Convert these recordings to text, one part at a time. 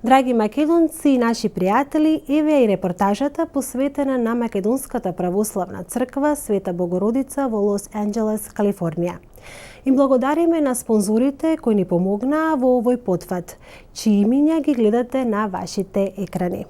Драги македонци и наши пријатели, еве и репортажата посветена на Македонската православна црква Света Богородица во Лос Анџелес, Калифорнија. Им благодариме на спонзорите кои ни помогнаа во овој потфат, чии имиња ги гледате на вашите екрани.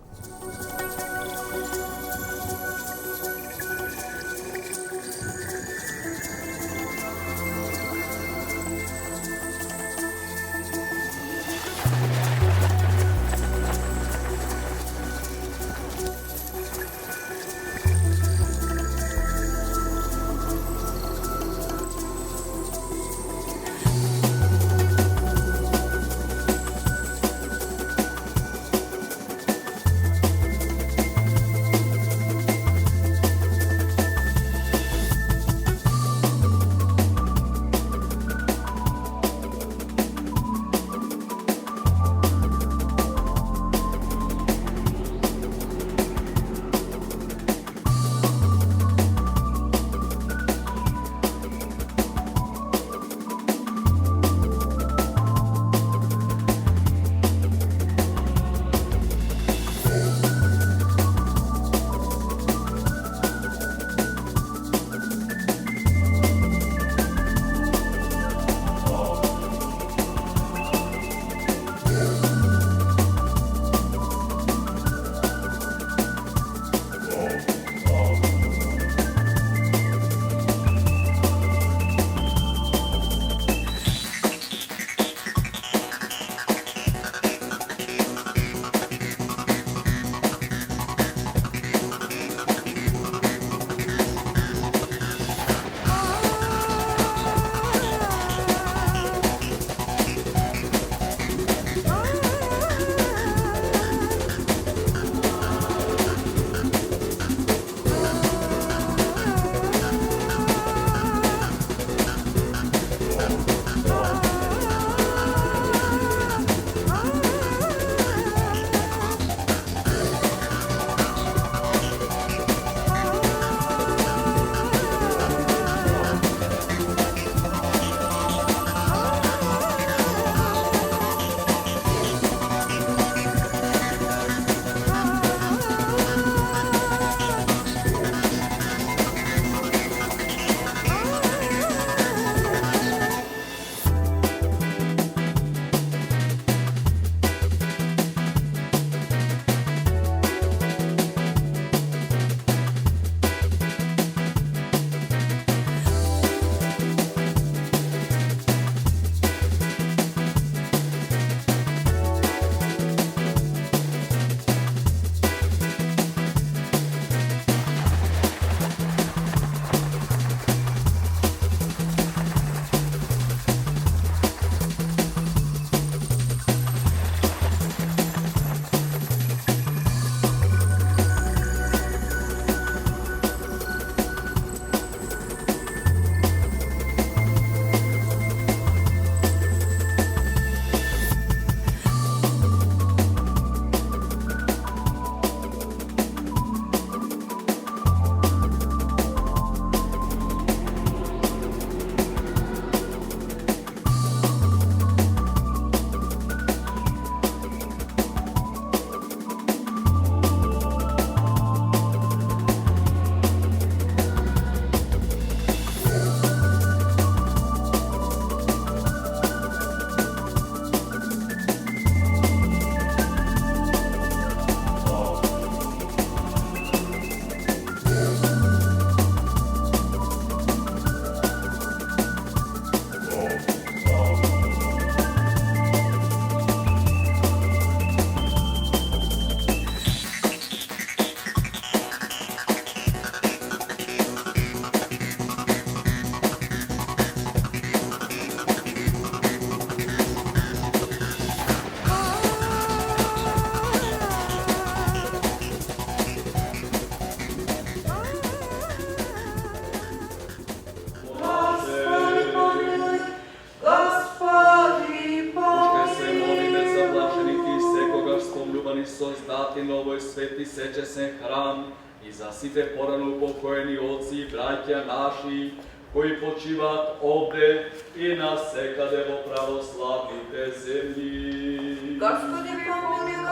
Свети сечесен храм и за сите порано упокоени отци и браќа наши, кои почиваат овде и насекаде во православните земји. Господи, помилуј,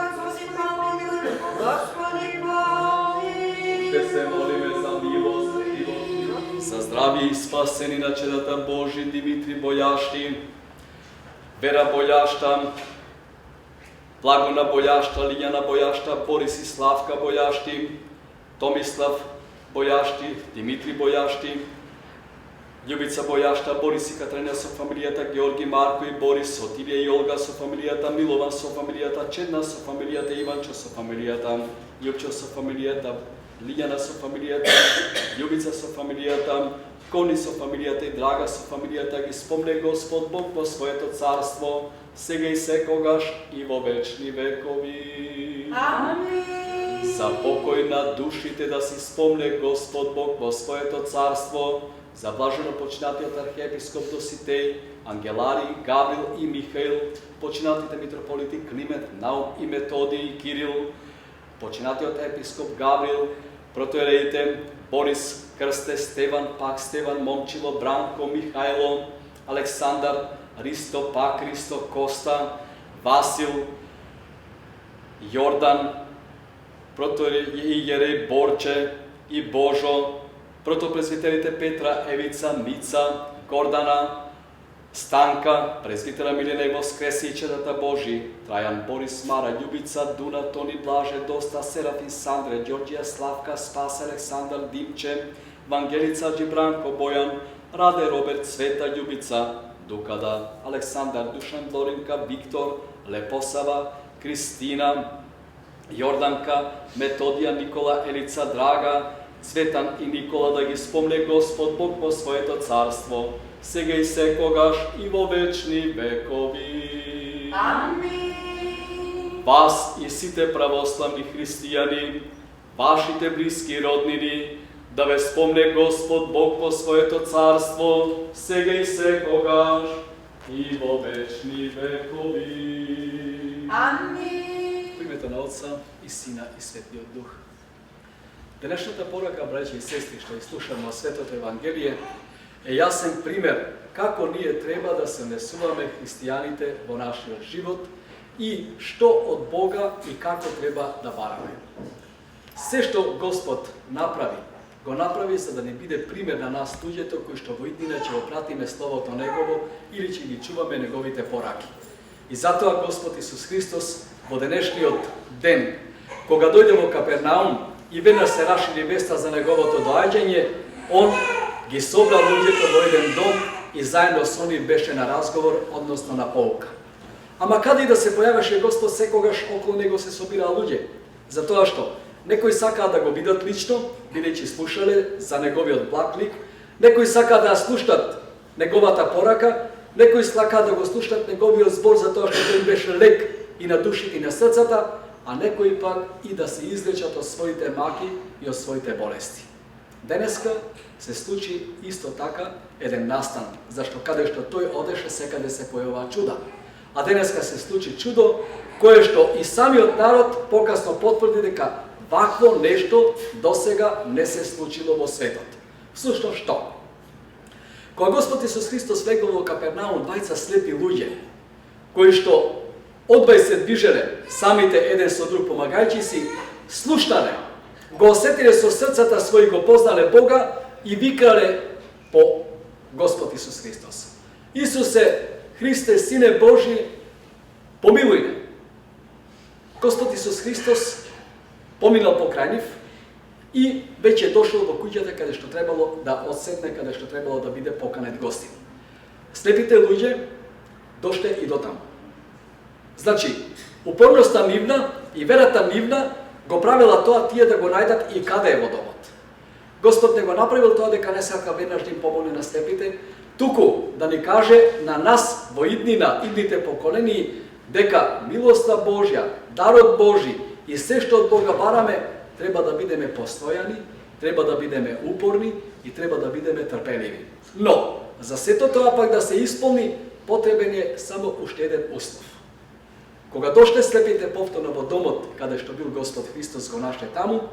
здравје и спасени на чедата Божи, Димитри Бојашти, Вера Бојашта, Благона Бојашта, Лијана Бојашта, Борис и Славка Бојашти, Томислав Бојашти, Димитри Бојашти, Љубица Бојашта, Борис и Катрина со фамилијата, Георги, Марко и Борис, Отилија и Олга со фамилијата, Милован со фамилијата, Чедна со фамилијата, Иванчо со фамилијата, Љупчо со фамилијата, Лијана со фамилијата, Љубица со фамилијата, Кони со фамилијата и Драга со фамилијата ги спомне Господ Бог во своето царство, сега и секогаш и во вечни векови. Амин. За покој на душите да си спомне Господ Бог во своето царство, за блажено починатиот архиепископ Доситеј, Ангелари, Гаврил и Михаил, починатите митрополити Климент, Наум и Методиј и Кирил, починатиот епископ Гаврил, протоиереите Борис, Крсте, Стеван, пак Стеван, Момчило, Бранко, Михајло, Александар, Ристо, пак Ристо, Коста, Васил, Јордан, протоиерей Борче и Божо, протопрезвитерите Петра, Евица, Мица, Гордана, Станка, презвитера Милена и Воскреси и чедата Божи, Трајан, Борис, Мара, Љубица, Дуна, Тони, Блаже, Доста, Серафин, Сандре, Ѓорѓија, Славка, Спас, Александар, Димче, Вангелица, Џибранко, Бојан, Раде, Роберт, Света, Љубица, Дукада, Александар, Душан, Глоринка, Виктор, Лепосава, Кристина, Јорданка, Методија, Никола, Елица, Драга, Цветан и Никола, да ги спомне Господ Бог во своето царство, сега и секогаш и во вечни векови. Амин. Вас и сите православни христијани, вашите блиски роднини, да ве спомне Господ Бог во своето царство, сега и секогаш и во вечни векови. Амин. Во името на Отца и Сина и Светиот Дух. Денешната порака, браќи и сестри, што изслушаме од Светото Евангелие, е јасен пример како ние треба да се несуваме христијаните во нашиот живот и што од Бога и како треба да бараме. Се што Господ направи, го направи за да не биде пример на нас луѓето кои што во иднина ќе го пратиме Словото Негово или ќе ги чуваме Неговите пораки. И затоа Господ Исус Христос во денешниот ден, кога дојде во Капернаум и веднаш се расшири веста за Неговото доаѓање, Он ги собра луѓето во еден дом и заедно со нив беше на разговор, односно на поука. Ама каде и да се појавеше Господ, секогаш околу Него се собираа луѓе, затоа што некои сакаа да го видат лично, бидејќи слушале за Неговиот благ лик, некои сакаа да слушнат Неговата порака, некои сакаа да го слушнат Неговиот збор затоа што тој беше лек и на душите и на срцата, а некои пак и да се излечат од своите маки и од своите болести. Денеска се случи исто така еден настан, зашто каде што тој одеше, секаде се појаваа чуда. А денеска се случи чудо, кое што и самиот народ покасно потврди дека вакво нешто досега не се случило во светот. Всушност што? Кога Господ Исус Христос влегол во Капернаум, двајца слепи луѓе, кои што одвај се движеле, самите еден со друг помагајќи си, слушнале, го осетиле со срцата своји, го познале Бога и викале по Господ Исус Христос. Исусе, Христе, Сине Божи, помилуј не. Господ Исус Христос поминал покрај нив и веќе дошол во куќата каде што требало да одседне, каде што требало да биде поканет гостин. Слепите луѓе дошле и до таму. Значи, упорноста нивна и верата нивна го правила тоа тие да го најдат и каде е во домот. Господ не го направил тоа дека не сака веднаш да им помогне на слепите, туку да ни каже на нас во иднина, идните поколени, дека милоста Божја, дарот Божи и се што од Бога бараме, треба да бидеме постојани, треба да бидеме упорни и треба да бидеме трпеливи. Но, за сето тоа пак да се исполни, потребен е само уште еден услов. Кога дошле слепите повторно во домот, каде што бил Господ Христос, го нашле таму,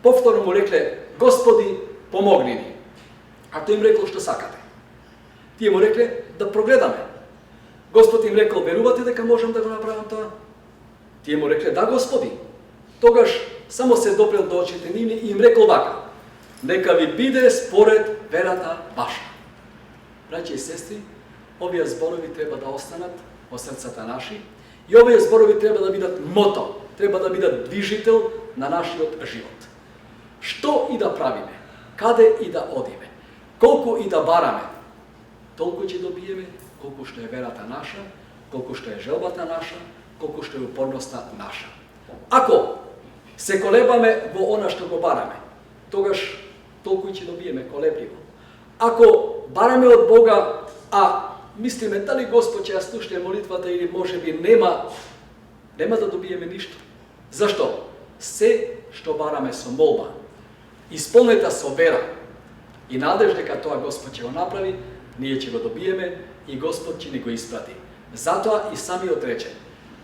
повторно му рекле: Господи, помогни ни. А тој им рекол: што сакате? Тие му рекле: да прогледаме. Господ им рекол: верувате дека можам да го направам тоа? Тие му рекле: да, Господи. Тогаш само се допрел до очите нивни и им рекол вака: нека ви биде според верата ваша. Браќи и сестри, овие зборови треба да останат во срцата наши и овие зборови треба да бидат мото, треба да бидат движител на нашиот живот. Што и да правиме, каде и да одиме, колку и да бараме, толку ќе добиеме, колку што е верата наша, колку што е желбата наша, колку што е упорноста наша. Ако се колебаме во она што го бараме, тогаш толку ќе добиеме колебливо. Ако бараме од Бога, а мислиме дали Господ ќе ја слушне молитвата или можеби нема да добиеме ништо. Зашто? Се што бараме со молба, исполнета со вера и надеж дека тоа Господ ќе го направи, ние ќе го добиеме и Господ ќе ни го испрати. Затоа и самиот рече,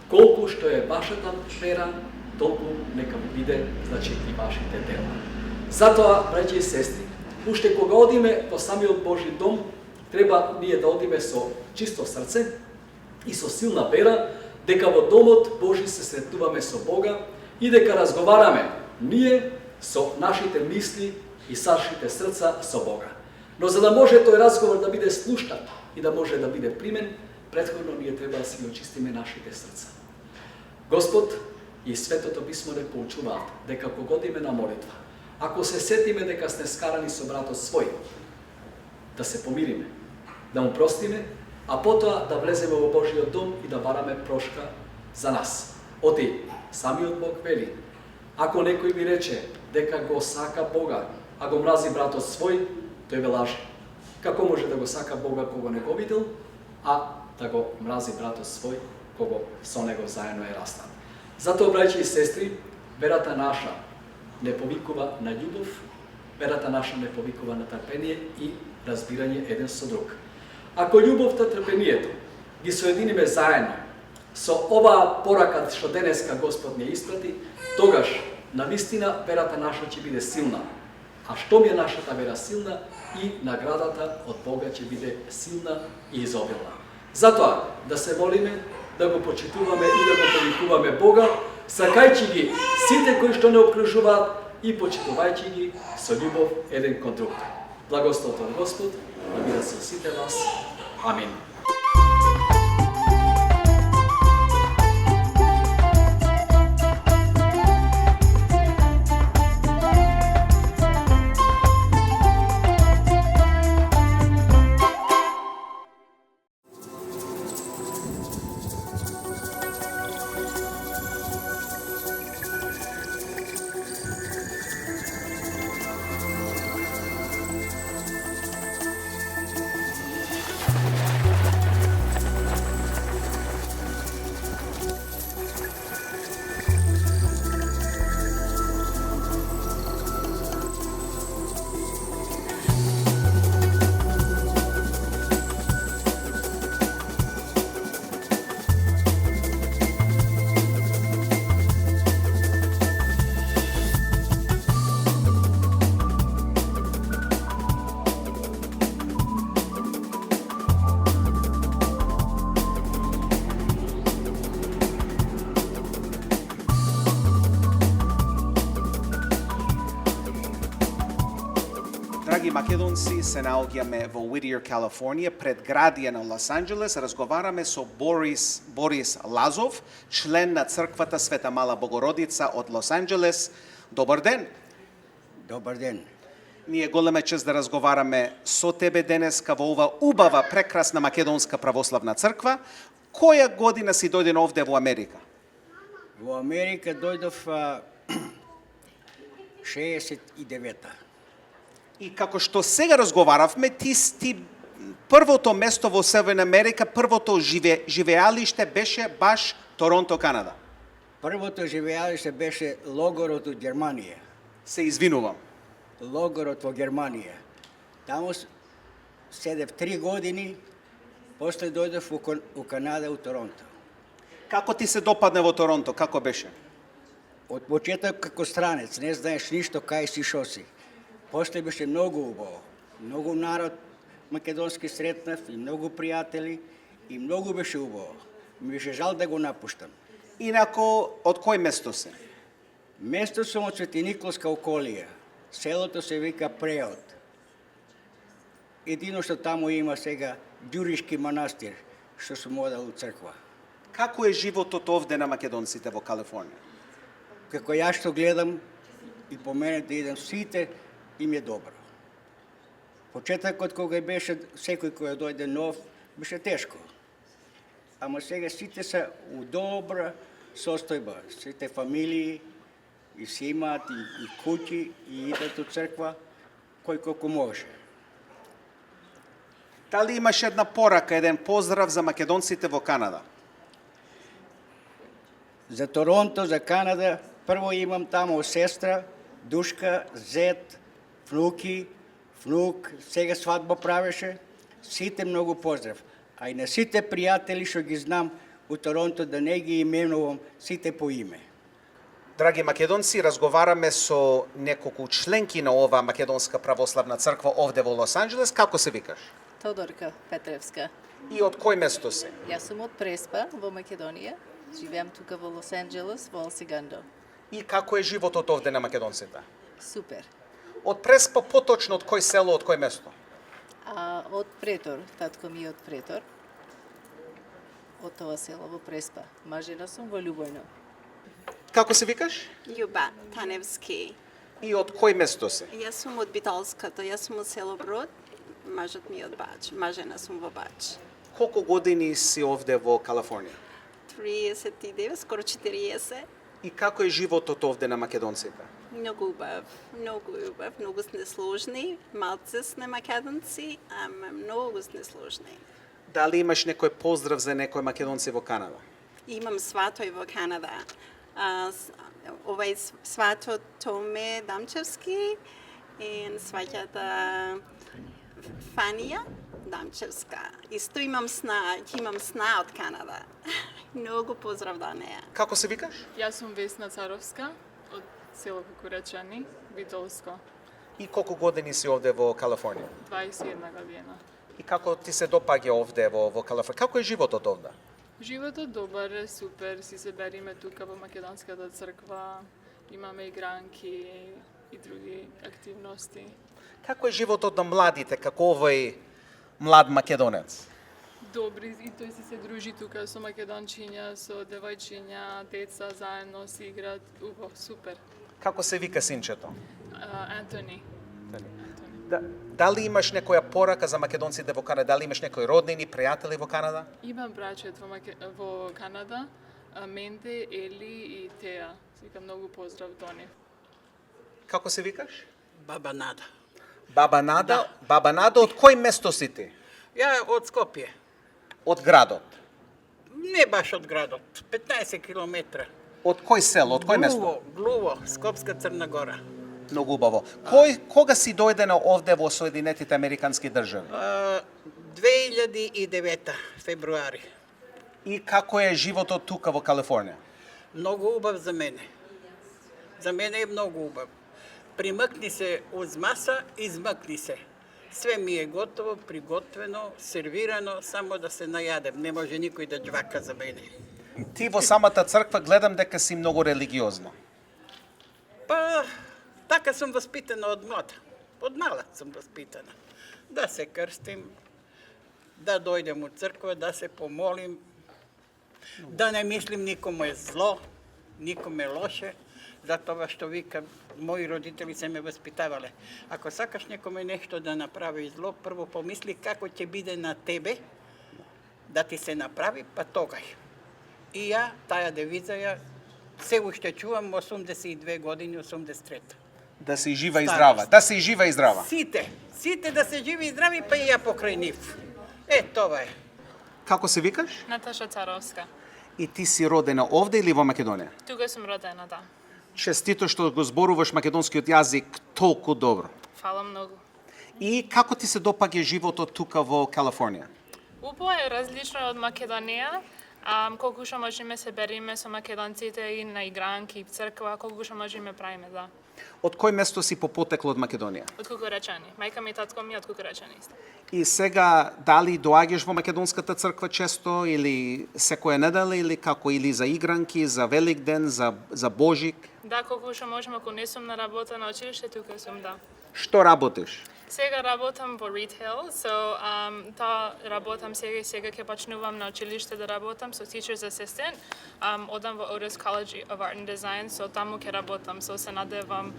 колку што е вашата вера, толку нека биде, значи, и вашите дела. Затоа, браќи и сестри, уште кога одиме во самиот Божи дом, треба ние да одиме со чисто срце и со силна вера, дека во домот Божи се сретнуваме со Бога и дека разговараме ние со нашите мисли и нашите срца со Бога. Но за да може тој разговор да биде слушнат и да може да биде примен, претходно ние треба да си очистиме нашите срца. Господ и Светото Писмо не поучуваат дека кога одиме на молитва, ако се сетиме дека сме скарани со братот свој, да се помириме, да му простиме, а потоа да влеземе во Божиот дом и да бараме прошка за нас. Оти, самиот Бог вели, ако некој ви рече дека го сака Бога, а го мрази братот свој, тој ве лаже. Како може да го сака Бога кога не го видел, а да го мрази братот свој кога со него заедно е растан? Затоа, браќи и сестри, верата наша не повикува на љубов, верата наша не повикува на трпение и разбирање еден со друг. Ако љубовта, трпението ги соединиме заедно со оваа порака што денеска Господ не испрати, тогаш навистина верата наша ќе биде силна. А што ми е нашата вера силна, и наградата од Бога ќе биде силна и изобилна. Затоа да се молиме, да го почитуваме и да го повикуваме Бога, сакајќи ги сите кои што не обкружуваат и почитувајќи ги со љубов еден кон друг. Благословот од Господ да биде со сите вас. Амин. Драги македонци, се наоѓаме во Whittier, Калифорнија, пред градија на Лос Анџелес. Разговараме со Борис Лазов, член на црквата Света Мала Богородица од Лос Анџелес. Добар ден! Добар ден. Ние голема чест да разговараме со тебе денеска во ова убава, прекрасна македонска православна црква. Која година си дојден овде во Америка? Во Америка дојдов 69-та. И како што сега разговаравме, ти првото место во Северна Америка, првото живеалиште беше баш Торонто, Канада. Првото живеалиште беше логорот од Германија. Се извинувам. Логорот во Германија. Таму седев 3 години, после дојдов у Канада, у Торонто. Како ти се допадне во Торонто? Како беше? Од почеток како странец, не знаеш ништо кај си шо си. После беше многу убаво. Многу народ македонски сретнав и многу пријатели и многу беше убаво. Ми беше жал да го напуштам. Инако, од кој место се? Место сум од Свети Николска околија. Селото се вика Преод. едино што таму има сега Ѓуришки манастир, што сум одел у црква. Како е животот овде на македонците во Калифорнија? Како ја што гледам и по мене да идам сите, им е добро. Почетокот кога беше секој кој дојде нов, беше тешко. Ама сега сите се у добра состојба, сите фамилии и си имаат и куќи и идат у црква кој колку може. Дали имаш една порака, еден поздрав за македонците во Канада? За Торонто, за Канада, прво имам таму сестра, душка, зет, внуки, внук, сега свадба правеше, сите многу поздрав. А и на сите пријатели што ги знам у Торонто, да не ги именувам сите по име. Драги македонци, разговараме со неколку членки на ова македонска православна црква овде во Лос Анџелес. Како се викаш? Тодорка Петревска. И од кој место се? Јас сум од Преспа во Македонија. Живеам тука во Лос Анџелес, во Алсигандо. И како е животот овде на македонците? Супер. Од Преспа, поточно од кој село, од кој место? Од Претор, татко ми е од Претор. Од тоа село во Преспа. Мажена сум во Љубојно. Како се викаш? Љуба Таневски. И од кој место се? Јас сум од Битолската, јас сум од село Брод, мажот ми е од Бач, мажена сум во Бач. Колку години си овде во Калифорнија? 39, скоро 40. И како е животот овде на македонците? Многу убав, многу сме сложни, малце сме македонци, ама многу сме сложни. Дали имаш некој поздрав за некој македонци во Канада? Имам сватој во Канада. Овај сватот Томе Дамчевски и сваќата Фанија Дамчевска. Исто имам сна од Канада. Многу поздрав до неа. Како се викаш? Јас сум Весна Царовска од село Кукурачани, Битолско. И колку години си овде во Калифорнија? 21 година. И како ти се допаѓа овде во Калифорнија? Како е животот овде? Животот добар е, супер, си се бериме тука во Македонската црква, имаме игранки и други активности. Како е животот на младите, како овој млад македонец? Добри, и тој си се дружи тука со македончиња, со девојчиња, деца заедно си играат, убаво, супер. Како се вика синчето? Антони. Дали имаш некоја порака за македонците во Канада? Дали имаш некои роднини, пријатели во Канада? Имам брачет во Канада, Менде, Ели и Теа. Вика многу поздрав до нив. Како се викаш? Баба Нада. Баба Нада? Баба Нада, од кој место си ти? Ја од Скопје. Од градот? Не баш од градот, 15 километра. Од кој село, од кој место? Глуво, Скопска Црна Гора. Многу убаво. Кога си дојдена овде во Соединетите Американски држави? 2009 февруари. И како е животот тука во Калифорнија? Многу убав за мене. За мене е многу убав. Примъкни се уз маса, измъкни се. Све ми е готово, приготвено, сервирано, само да се најадем. Не може никој да џвака за мене. Ти во самата црква гледам дека си многу религиозна. Па, така сум воспитана од млада. Од мала сум воспитана. Да се крстим, да дојдем у црква, да се помолим, да не мислим никому е зло, никому е лоше, затоа што викам, мои родители се ме воспитавале. Ако сакаш некоме нешто да направи зло, прво помисли како ќе биде на тебе да ти се направи, па тогај. И ја, таа девиза ја се уште чувам 82 години, 83. Да си жива и здрава. Да си жива и здрава. Сите да се живи и здрави, па и ја покрај нив. Това е. Како се викаш? Наташа Царовска. И ти си родена овде или во Македонија? Тука сум родена, да. Честито што го зборуваш македонскиот јазик толку добро. Фала многу. И како ти се допаѓа животот тука во Калифорнија? Убаво е различно од Македонија. Колку што можеме се бериме со македонците и на игранки, црква, колку што можеме правиме, да. Од кој место си по потекло од Македонија? Од Кукурачани. Мајка ми и татко ми од Кукурачани исто. И сега, дали доаѓаш во македонската црква често или секоја недела или како, или за игранки, за Великден, за Божик? Да, колку што можеме, ако не сум на работа на училиште, тука сум, да. Што работиш? Сега работам во retail, та работам сега ќе почнувам на училиште да работам со teacher's assistant. Одам во Otis College of Art and Design, таму ќе работам, се надевам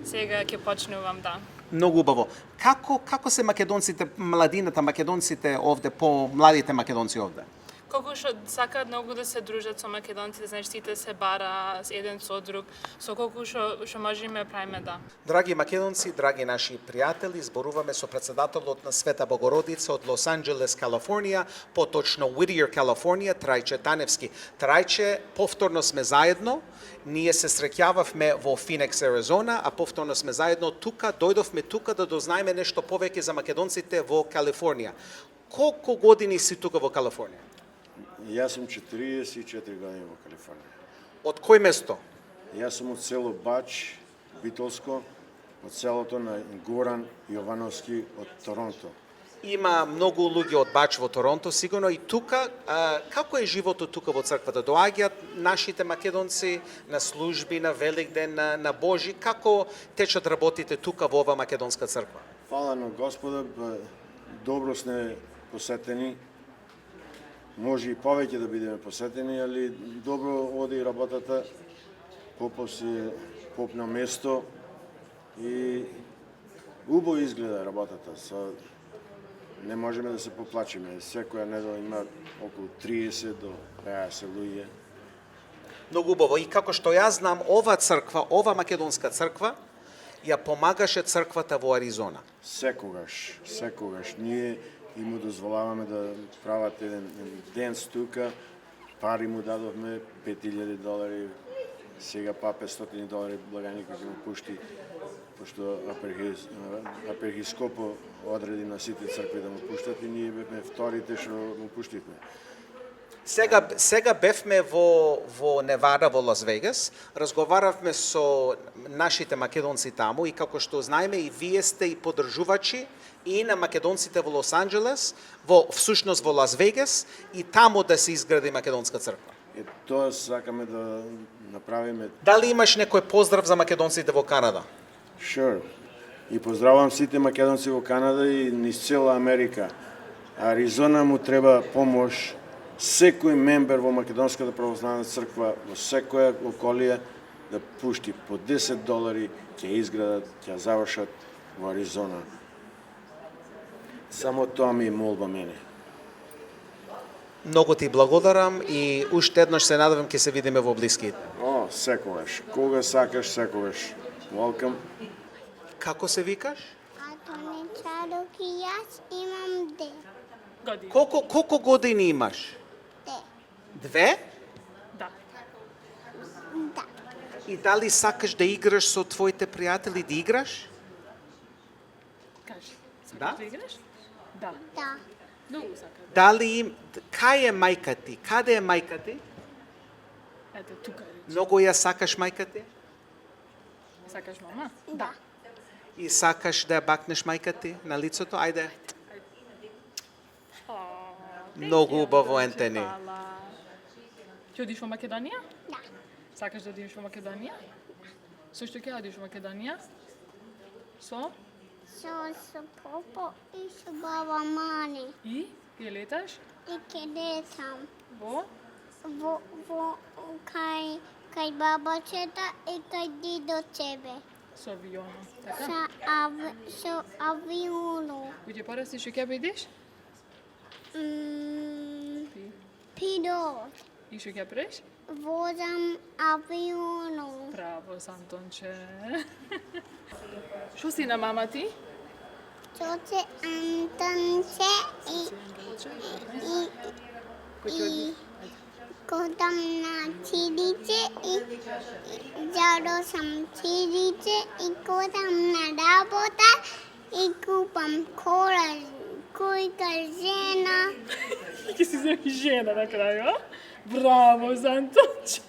сега ќе почнувам, да. Многу убаво. Како се македонците, младината македонците овде, по-младите македонци овде? Колку што сакаат многу да се дружат со македонците, знаеш, сите се бара еден со друг, со колку што можеме правиме, да. Драги македонци, драги наши пријатели, зборуваме со председателот на Света Богородица од Лос Анџелес, Калифорнија, поточно Whittier, Калифорнија, Трајче Таневски. Трајче, повторно сме заедно, ние се среќававме во Феникс, Аризона, а повторно сме заедно тука, дојдовме тука да дознаеме нешто повеќе за македонците во Калифорнија. Колку години си тука во Калифорнија? Јас сум 44 години во Калифорнија. Од кој место? Јас сум од село Бач, Битолско, од селото на Горан Јовановски од Торонто. Има многу луѓе од Бач во Торонто, сигурно и тука. Како е животот тука во црквата? Доаѓаат нашите македонци на служби, на Великден, на Божи. Како течат работите тука во ова македонска црква? Фала на Господа, добро сме посетени. Може и повеќе да бидеме посетени, али добро оди работата, попов си поп на место и убаво изгледа работата. Не можеме да се поплачиме. Секоја недела има околу 30 до 50 луѓе. Многу убаво. И како што јас знам, ова црква, ова македонска црква, ја помагаше црквата во Аризона. Секогаш. Ние и му дозволаваме да прават еден денс тука, пари му дадовме, $5,000, сега па $500 благаникот ќе му пушти, пошто апергископо одреди на сите цркви да му пуштат и ние бевме вторите што му пуштивме. Сега бевме во Невада, во Лас Вегас, разговаравме со нашите македонци таму и како што знаеме и вие сте и поддржувачи и на македонците во Лос Анџелес, всушност во Лас Вегас и таму да се изгради македонска црква. Тоа сакаме да направиме. Дали имаш некој поздрав за македонците во Канада? Sure. И поздравам сите македонци во Канада и низ цела Америка. Аризона му треба помош. Секој мембер во Македонската православна црква во секоја околија да пушти по $10 ќе изградат, ќе завршат во Аризона. Само тоа ми е молба мене. Многу ти благодарам и уште еднаш се надевам ќе се видиме во блиските. Секогаш. Кога сакаш, секогаш. Welcome. Како се викаш? Антоничаро, јас имам 2 години. Колку години имаш? 2? Да. Да. И дали сакаш да играш со твоите пријатели, да играш? Кажи. Да? Да играш? Да. Да. Многу сакам. Дали кај е мајка ти? Каде е мајка ти? Ето тука е. Многу ја сакаш мајка ти? Сакаш мама? Да. И сакаш да ја бакнеш мајка ти на лицето? Ајде. Многу убаво, Ентони. Ќе одиш во Македонија? Да. Сакаш да одиш во Македонија? Со што ќе одиш во Македонија? Со Со попо и со баба Мани. и ќе леташ И ке летам во кај бабачета и кај дидо тебе. со авионот, така? Со авионо. Кога ќе порастиш што ќе бидеш? Пилот. И што ќе преш? Возам авионо. Браво, Сантонче. Што си на мама ти? Чоце Антонче и кодам на цирите и джаро сам цирите и кодам на работа и купам којка жена. Ќе си земи жена на крају, а? Браво, Сантонче.